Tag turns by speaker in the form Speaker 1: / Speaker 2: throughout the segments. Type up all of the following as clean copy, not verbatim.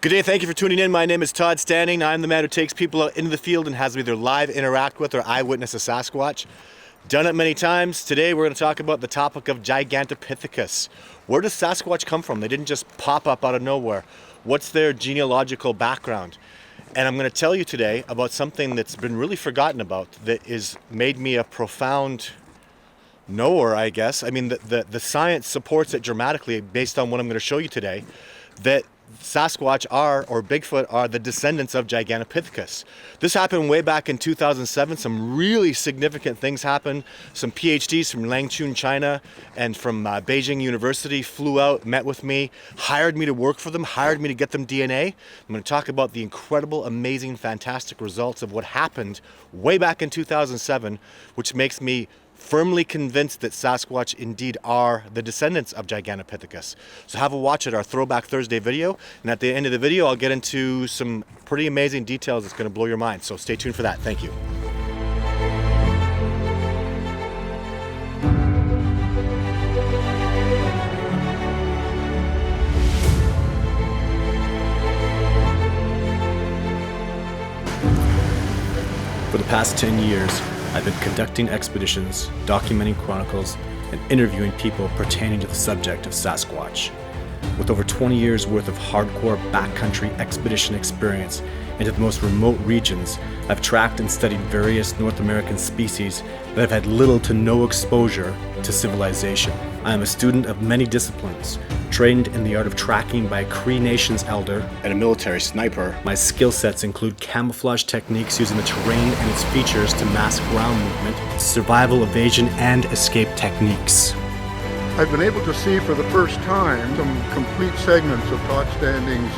Speaker 1: Good day, thank you for tuning in. My name is Todd Standing. I'm the man who takes people out into the field and has them either live interact with or eyewitness a Sasquatch. Done it many times. Today we're going to talk about the topic of Gigantopithicus. Where does Sasquatch come from? They didn't just pop up out of nowhere. What's their genealogical background? And I'm going to tell you today about something that's been really forgotten about that has made me a profound knower, I guess. I mean, the science supports it dramatically based on what I'm going to show you today, that Sasquatch or Bigfoot are the descendants of Gigantopithecus. This happened way back in 2007. Some really significant things happened. Some PhDs from Langchun, China, and from Beijing University flew out, met with me, hired me to work for them, hired me to get them DNA. I'm going to talk about the incredible, amazing, fantastic results of what happened way back in 2007, which makes me firmly convinced that Sasquatch indeed are the descendants of Gigantopithecus. So have a watch at our Throwback Thursday video, and at the end of the video I'll get into some pretty amazing details that's going to blow your mind. So stay tuned for that. Thank you. For the past 10 years, I've been conducting expeditions, documenting chronicles, and interviewing people pertaining to the subject of Sasquatch. With over 20 years worth of hardcore backcountry expedition experience into the most remote regions, I've tracked and studied various North American species that have had little to no exposure to civilization. I am a student of many disciplines, trained in the art of tracking by a Cree Nation's elder and a military sniper. My skill sets include camouflage techniques using the terrain and its features to mask ground movement, survival, evasion, and escape techniques.
Speaker 2: I've been able to see for the first time some complete segments of Todd Standing's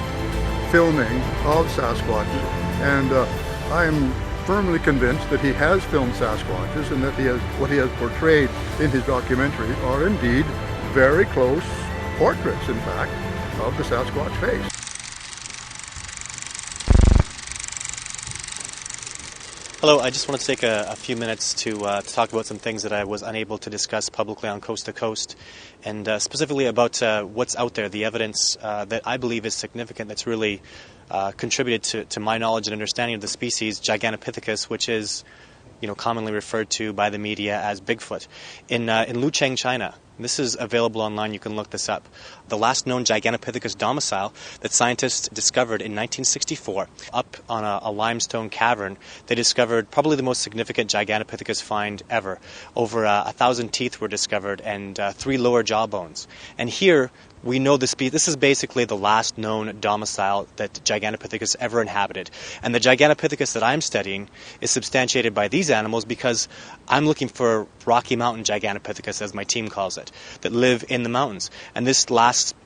Speaker 2: filming of Sasquatches, and I am firmly convinced that he has filmed Sasquatches and that what he has portrayed in his documentary are indeed very close portraits, in fact, of the Sasquatch face.
Speaker 3: Hello, I just want to take a few minutes to talk about some things that I was unable to discuss publicly on Coast to Coast, and specifically about what's out there, the evidence that I believe is significant that's really contributed to my knowledge and understanding of the species Gigantopithecus, which is commonly referred to by the media as Bigfoot. In Lucheng, China. This is available online, you can look this up. The last known Gigantopithecus domicile that scientists discovered in 1964, up on a limestone cavern, they discovered probably the most significant Gigantopithecus find ever. Over 1,000 teeth were discovered and 3 lower jaw bones. And here, we know this is basically the last known domicile that Gigantopithecus ever inhabited. And the Gigantopithecus that I'm studying is substantiated by these animals because I'm looking for Rocky Mountain Gigantopithecus, as my team calls it, that live in the mountains. And this last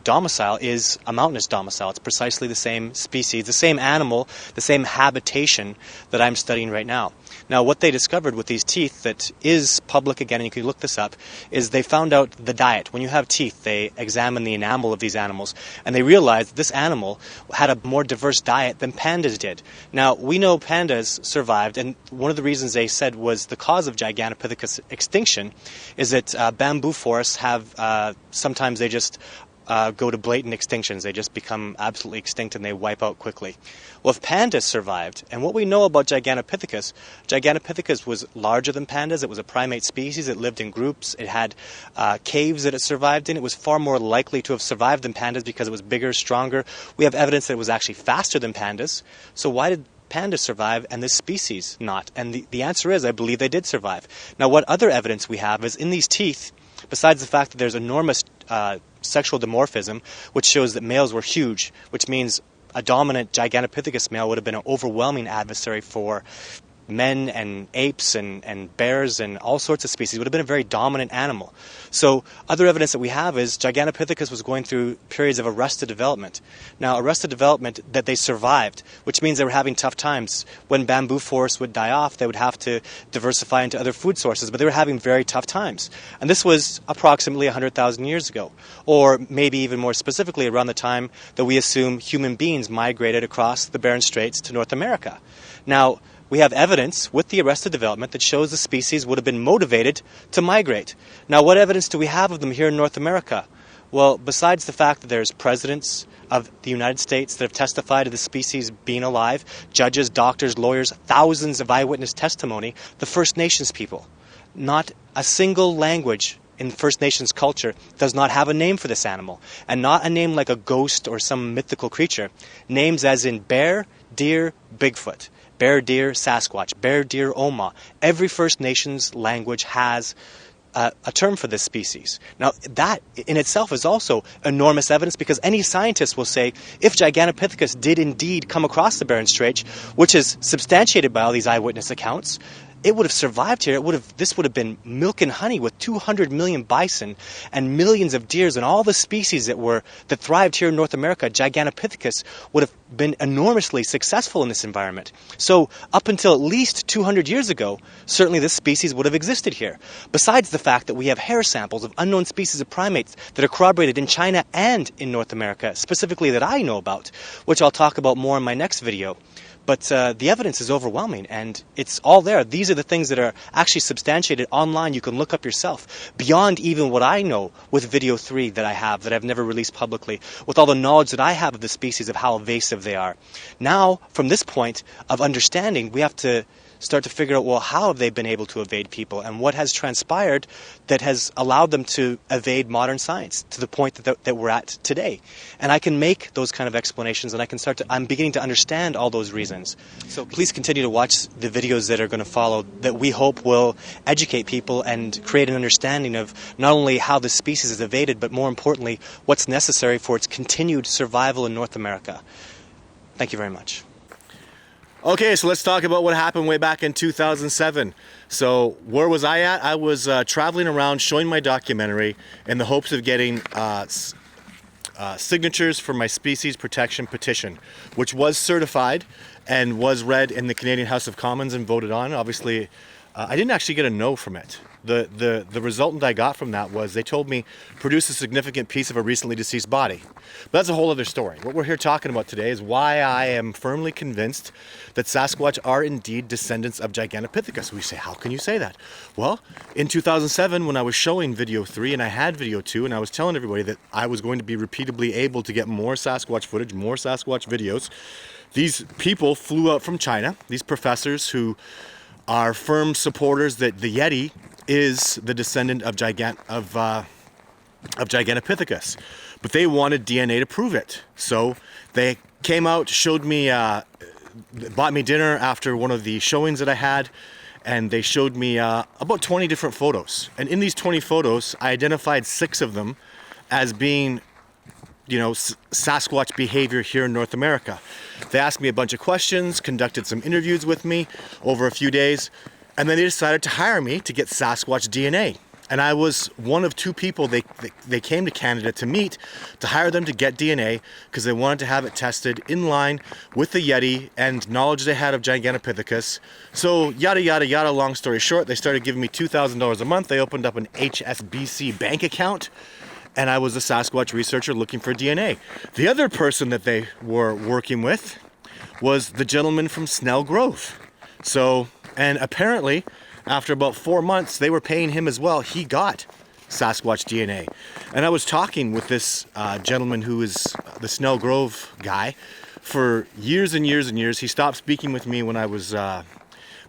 Speaker 3: domicile is a mountainous domicile. It's precisely the same species, the same animal, the same habitation that I'm studying right now. Now, what they discovered with these teeth that is public, again, and you can look this up, is they found out the diet. When you have teeth, they examine the enamel of these animals, and they realized this animal had a more diverse diet than pandas did. Now, we know pandas survived, and one of the reasons they said was the cause of Gigantopithecus extinction is that bamboo forests have, sometimes they just go to blatant extinctions. They just become absolutely extinct and they wipe out quickly. Well, if pandas survived, and what we know about Gigantopithecus was larger than pandas. It was a primate species. It lived in groups. It had caves that it survived in. It was far more likely to have survived than pandas because it was bigger, stronger. We have evidence that it was actually faster than pandas. So why did pandas survive and this species not? And the answer is, I believe they did survive. Now, what other evidence we have is in these teeth, besides the fact that there's enormous sexual dimorphism, which shows that males were huge, which means a dominant Gigantopithecus male would have been an overwhelming adversary for men and apes and bears and all sorts of species. It would have been a very dominant animal. So other evidence that we have is Gigantopithecus was going through periods of arrested development. Now, arrested development that they survived, which means they were having tough times. When bamboo forests would die off, they would have to diversify into other food sources, but they were having very tough times. And this was approximately 100,000 years ago, or maybe even more specifically around the time that we assume human beings migrated across the Bering Straits to North America. Now, we have evidence with the arrested development that shows the species would have been motivated to migrate. Now, what evidence do we have of them here in North America? Well, besides the fact that there's presidents of the United States that have testified to the species being alive, judges, doctors, lawyers, thousands of eyewitness testimony, the First Nations people, not a single language in First Nations culture does not have a name for this animal, and not a name like a ghost or some mythical creature. Names as in bear, deer, Bigfoot, bear, deer, Sasquatch, bear, deer, Oma. Every First Nations language has a term for this species. Now, that in itself is also enormous evidence, because any scientist will say if Gigantopithecus did indeed come across the Bering Strait, which is substantiated by all these eyewitness accounts, it would have survived here. This would have been milk and honey with 200 million bison and millions of deers and all the species that thrived here in North America. Gigantopithecus would have been enormously successful in this environment. So up until at least 200 years ago, certainly this species would have existed here. Besides the fact that we have hair samples of unknown species of primates that are corroborated in China and in North America, specifically that I know about, which I'll talk about more in my next video. But the evidence is overwhelming, and it's all there. These are the things that are actually substantiated online. You can look up yourself, beyond even what I know with video 3 that I have, that I've never released publicly, with all the knowledge that I have of the species, of how evasive they are. Now, from this point of understanding, we have to start to figure out, well, how have they been able to evade people, and what has transpired that has allowed them to evade modern science to the point that we're at today. And I can make those kind of explanations, and I'm beginning to understand all those reasons. So please continue to watch the videos that are going to follow, that we hope will educate people and create an understanding of not only how the species is evaded, but more importantly, what's necessary for its continued survival in North America. Thank you very much.
Speaker 1: Okay, so let's talk about what happened way back in 2007. So where was I at? I was traveling around showing my documentary in the hopes of getting signatures for my species protection petition, which was certified and was read in the Canadian House of Commons and voted on. Obviously, I didn't actually get a no from it. The resultant I got from that was they told me produce a significant piece of a recently deceased body. But that's a whole other story. What we're here talking about today is why I am firmly convinced that Sasquatch are indeed descendants of Gigantopithecus. We say, how can you say that? Well, in 2007, when I was showing video 3 and I had video 2, and I was telling everybody that I was going to be repeatedly able to get more Sasquatch footage, more Sasquatch videos, these people flew out from China, these professors who are firm supporters that the Yeti is the descendant of Gigantopithecus, but they wanted DNA to prove it. So they came out, showed me, bought me dinner after one of the showings that I had, and they showed me about 20 different photos. And in these 20 photos, I identified 6 of them as being, Sasquatch behavior here in North America. They asked me a bunch of questions, conducted some interviews with me over a few days, and then they decided to hire me to get Sasquatch DNA. And I was one of 2 people they came to Canada to meet, to hire them to get DNA, because they wanted to have it tested in line with the Yeti and knowledge they had of Gigantopithecus. So yada yada yada, long story short, they started giving me $2,000 a month. They opened up an HSBC bank account, and I was a Sasquatch researcher looking for DNA. The other person that they were working with was the gentleman from Snell Grove. And apparently, after about 4 months, they were paying him as well. He got Sasquatch DNA. And I was talking with this gentleman who is the Snell Grove guy for years and years and years. He stopped speaking with me when I was,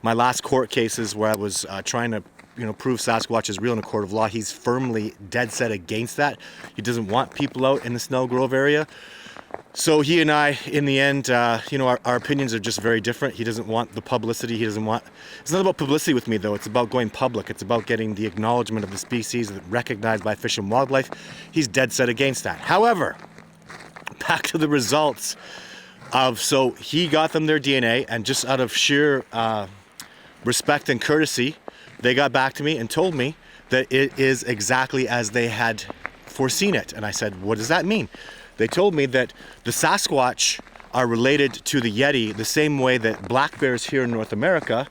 Speaker 1: my last court cases where I was trying to prove Sasquatch is real in a court of law. He's firmly dead set against that. He doesn't want people out in the Snell Grove area. So he and I, in the end, our opinions are just very different. He doesn't want the publicity. It's not about publicity with me, though. It's about going public. It's about getting the acknowledgement of the species recognized by Fish and Wildlife. He's dead set against that. However, back to the results so he got them their DNA, and just out of sheer respect and courtesy, they got back to me and told me that it is exactly as they had foreseen it. And I said, what does that mean? They told me that the Sasquatch are related to the Yeti the same way that black bears here in North America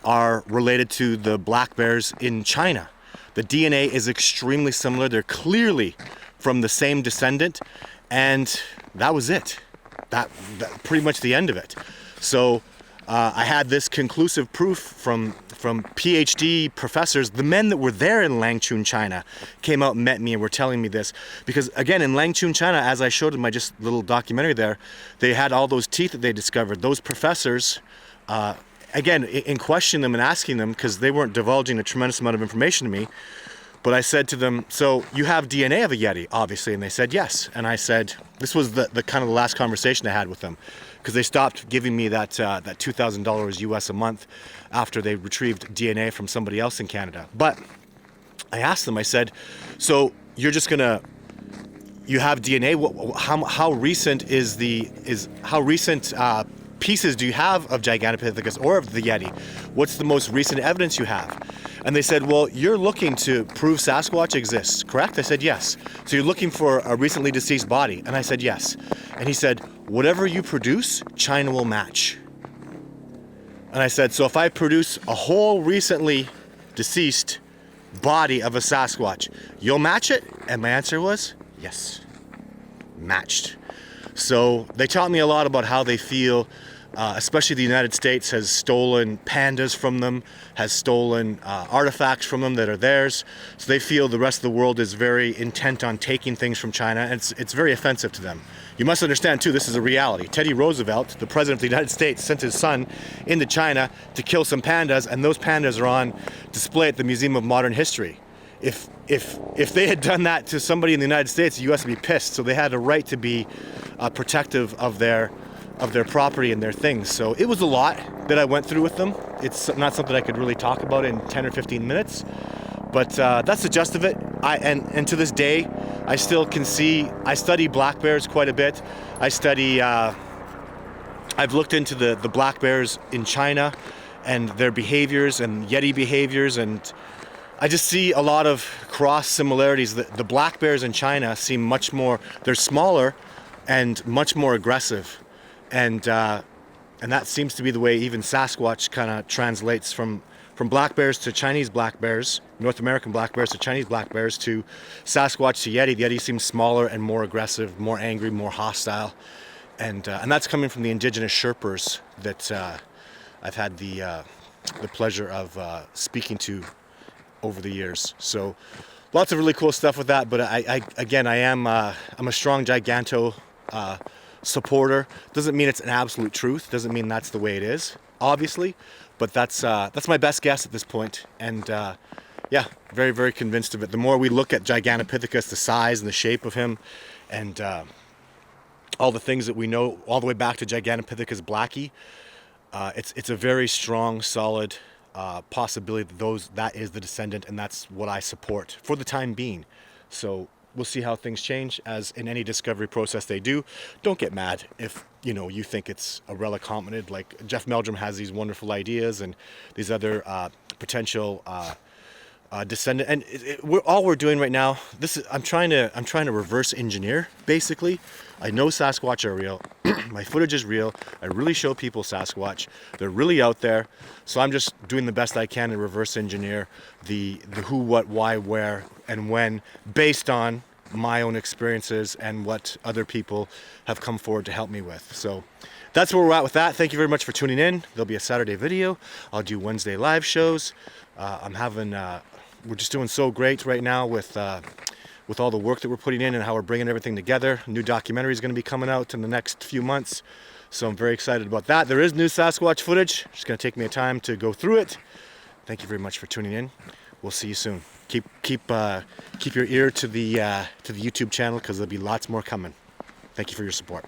Speaker 1: are related to the black bears in China. The DNA is extremely similar. They're clearly from the same descendant, and that was it. That pretty much the end of it. So I had this conclusive proof from PhD professors. The men that were there in Langchun, China, came out and met me and were telling me this. Because again, in Langchun, China, as I showed in my just little documentary there, they had all those teeth that they discovered. Those professors, again, in questioning them and asking them, because they weren't divulging a tremendous amount of information to me, but I said to them, so you have DNA of a Yeti, obviously? And they said yes. And I said, this was the kind of the last conversation I had with them, because they stopped giving me that $2,000 US a month after they retrieved DNA from somebody else in Canada. But I asked them, I said, so you're just gonna, you have DNA? How recent pieces do you have of Gigantopithecus or of the Yeti? What's the most recent evidence you have? And they said, well, you're looking to prove Sasquatch exists, correct? I said, yes. So you're looking for a recently deceased body? And I said, yes. And he said, whatever you produce, China will match. And I said, so if I produce a whole recently deceased body of a Sasquatch, you'll match it? And my answer was, yes, matched. So they taught me a lot about how they feel, especially the United States has stolen pandas from them, has stolen artifacts from them that are theirs. So they feel the rest of the world is very intent on taking things from China, and it's very offensive to them. You must understand too, this is a reality. Teddy Roosevelt, the president of the United States, sent his son into China to kill some pandas, and those pandas are on display at the Museum of Modern History. If they had done that to somebody in the United States, the U.S. would be pissed. So they had a right to be protective of their property and their things. So it was a lot that I went through with them. It's not something I could really talk about in 10 or 15 minutes, but that's the gist of it. And to this day, I still can see. I study black bears quite a bit. I've looked into the black bears in China and their behaviors and Yeti behaviors, and I just see a lot of cross similarities. The black bears in China seem much more, they're smaller and much more aggressive. And that seems to be the way even Sasquatch kind of translates from black bears to Chinese black bears, North American black bears to Chinese black bears to Sasquatch to Yeti. The Yeti seems smaller and more aggressive, more angry, more hostile. And that's coming from the indigenous Sherpers that I've had the pleasure of speaking to over the years. So lots of really cool stuff with that, but I'm a strong Giganto supporter. Doesn't mean it's an absolute truth, doesn't mean that's the way it is, obviously, but that's my best guess at this point. And yeah, very, very convinced of it. The more we look at Gigantopithecus, the size and the shape of him, and all the things that we know all the way back to Gigantopithecus blackie, it's a very strong, solid possibility that is the descendant, and that's what I support for the time being. So we'll see how things change, as in any discovery process they do. Don't get mad if you think it's a relic hominid. Like Jeff Meldrum has these wonderful ideas and these other potential descendant, and all we're doing right now, I'm trying to reverse engineer, basically. I know Sasquatch are real. My footage is real. I really show people Sasquatch. They're really out there. So I'm just doing the best I can to reverse engineer the who, what, why, where, and when, based on my own experiences and what other people have come forward to help me with. So that's where we're at with that. Thank you very much for tuning in. There'll be a Saturday video. I'll do Wednesday live shows. We're just doing so great right now with all the work that we're putting in and how we're bringing everything together. A new documentary is going to be coming out in the next few months, so I'm very excited about that. There is new Sasquatch footage. It's going to take me a time to go through it. Thank you very much for tuning in. We'll see you soon. Keep your ear to the YouTube channel, because there'll be lots more coming. Thank you for your support.